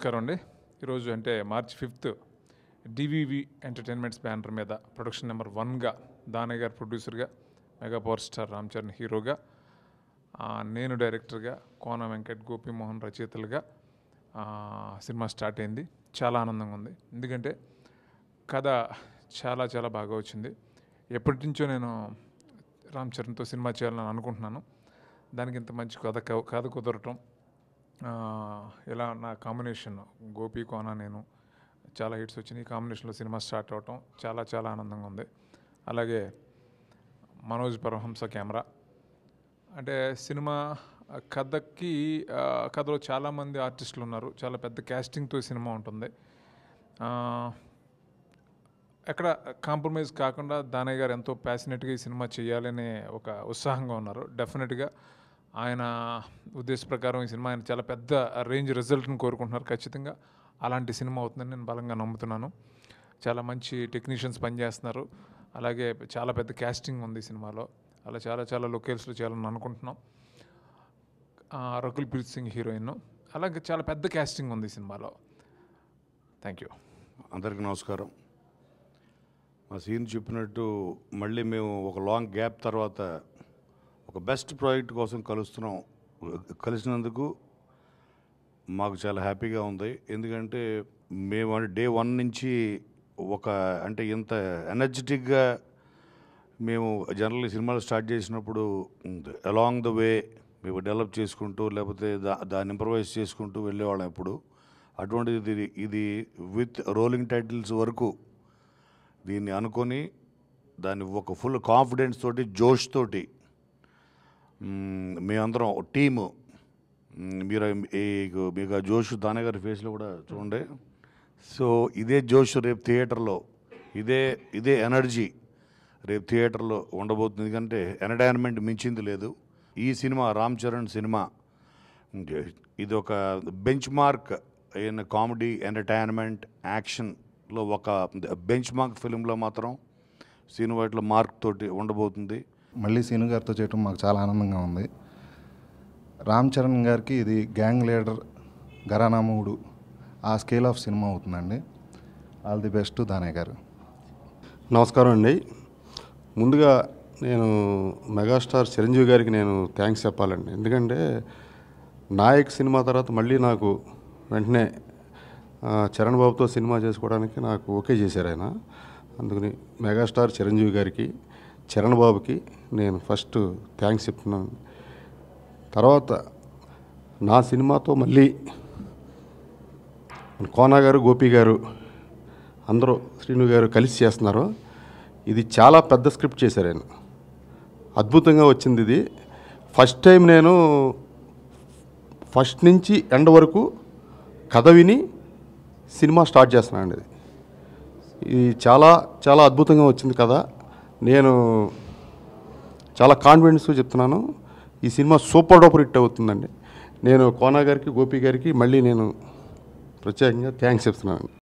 నమస్కారం అండి. ఈరోజు అంటే March 5th DVV entertainments banner మీద ప్రొడక్షన్ నెంబర్ 1గా దానయ్య గారు ప్రొడ్యూసర్గా, mega power star Ram Charan హీరోగా, నేను డైరెక్టర్గా, కోన వెంకట్, గోపీమోహన్ రచయితలుగా సినిమా స్టార్ట్ అయింది. చాలా ఆనందంగా ఉంది. ఎందుకంటే కథ చాలా చాలా బాగా వచ్చింది. ఎప్పటి నుంచో నేను రామ్ చరణ్తో సినిమా చేయాలని అనుకుంటున్నాను. దానికి ఇంత మంచి కథ కుదరటం, ఇలా నా కాంబినేషన్ గోపి, కోన, నేను చాలా హిట్స్ వచ్చినాయి. ఈ కాంబినేషన్లో సినిమా స్టార్ట్ అవటం చాలా చాలా ఆనందంగా ఉంది. అలాగే మనోజ్ పరమహంస కెమెరా. అంటే సినిమా కథలో చాలామంది ఆర్టిస్టులు ఉన్నారు. చాలా పెద్ద క్యాస్టింగ్తో సినిమా ఉంటుంది. ఎక్కడ కాంప్రమైజ్ కాకుండా దానయ్య గారు ఎంతో ప్యాషనెట్గా ఈ సినిమా చేయాలనే ఒక ఉత్సాహంగా ఉన్నారు. డెఫినెట్గా ఆయన ఉద్దేశ ప్రకారం ఈ సినిమా ఆయన చాలా పెద్ద రేంజ్ రిజల్ట్ని కోరుకుంటున్నారు. ఖచ్చితంగా అలాంటి సినిమా అవుతుందని నేను బలంగా నమ్ముతున్నాను. చాలా మంచి టెక్నీషియన్స్ పనిచేస్తున్నారు. అలాగే చాలా పెద్ద క్యాస్టింగ్ ఉంది ఈ సినిమాలో. అలా చాలా చాలా లొకేషన్స్లో చేయాలని అనుకుంటున్నాం. రకుల్ ప్రీత్ సింగ్ హీరోయిన్. అలాగే చాలా పెద్ద క్యాస్టింగ్ ఉంది ఈ సినిమాలో. Thank you. అందరికీ నమస్కారం. మా సీన్ చెప్పినట్టు మళ్ళీ మేము ఒక లాంగ్ గ్యాప్ తర్వాత ఒక బెస్ట్ ప్రాజెక్ట్ కోసం కలిసినందుకు మాకు చాలా హ్యాపీగా ఉంది. ఎందుకంటే మేము డే 1 నుంచి అంటే ఇంత ఎనర్జెటిక్గా మేము జనరల్లీ సినిమాలు స్టార్ట్ చేసినప్పుడు అలాంగ్ ద వే మేము డెవలప్ చేసుకుంటూ లేకపోతే దాన్ని ఇంప్రవైజ్ చేసుకుంటూ వెళ్ళేవాళ్ళం. ఎప్పుడు అటువంటిది ఇది విత్ రోలింగ్ టైటిల్స్ వరకు దీన్ని అనుకొని దాన్ని ఒక ఫుల్ కాన్ఫిడెన్స్ తోటి, జోష్ తోటి మేమందరం టీము, మీకు ఆ జోష్ దానయ్య గారి ఫేస్లో కూడా చూడండి. సో ఇదే జోష్ రేపు థియేటర్లో, ఇదే ఎనర్జీ రేపు థియేటర్లో ఉండబోతుంది. ఎందుకంటే ఎంటర్టైన్మెంట్ మించింది లేదు. ఈ సినిమా రామ్ చరణ్ సినిమా ఇది ఒక బెంచ్ మార్క్ అయిన కామెడీ, ఎంటర్టైన్మెంట్, యాక్షన్లో ఒక బెంచ్ మార్క్ ఫిలింలో మాత్రం సీను వాటిలో మార్క్ తోటి ఉండబోతుంది. మళ్ళీ సీను గారితో చేయటం మాకు చాలా ఆనందంగా ఉంది. రామ్ చరణ్ గారికి ఇది గ్యాంగ్ లీడర్, ఘరానా మూడు ఆ స్కేల్ ఆఫ్ సినిమా అవుతుందండి. ఆల్ ది బెస్ట్ దానయ్య గారు. నమస్కారం అండి. ముందుగా నేను మెగాస్టార్ చిరంజీవి గారికి నేను థ్యాంక్స్ చెప్పాలండి. ఎందుకంటే నాయక్ సినిమా తర్వాత మళ్ళీ నాకు వెంటనే చరణ్ బాబుతో సినిమా చేసుకోవడానికి నాకు ఓకే చేశారు ఆయన. అందుకని మెగాస్టార్ చిరంజీవి గారికి, చరణ్ బాబుకి నేను ఫస్ట్ థ్యాంక్స్ చెప్తున్నాను. తర్వాత నా సినిమాతో మళ్ళీ కోన గారు, గోపి గారు అందరూ, శ్రీను గారు కలిసి చేస్తున్నారు. ఇది చాలా పెద్ద స్క్రిప్ట్ చేశారు ఆయన. అద్భుతంగా వచ్చింది ఇది. ఫస్ట్ టైం నేను ఫస్ట్ నుంచి ఎండ్ వరకు కథ విని సినిమా స్టార్ట్ చేస్తున్నానండి. ఇది చాలా చాలా అద్భుతంగా వచ్చింది కథ. నేను చాలా కాన్ఫిడెన్స్గా చెప్తున్నాను, ఈ సినిమా సూపర్ డూపర్ హిట్ అవుతుందండి. నేను కోన గారికి, గోపి గారికి మళ్ళీ నేను ప్రత్యేకంగా థ్యాంక్స్ చెప్తున్నాను.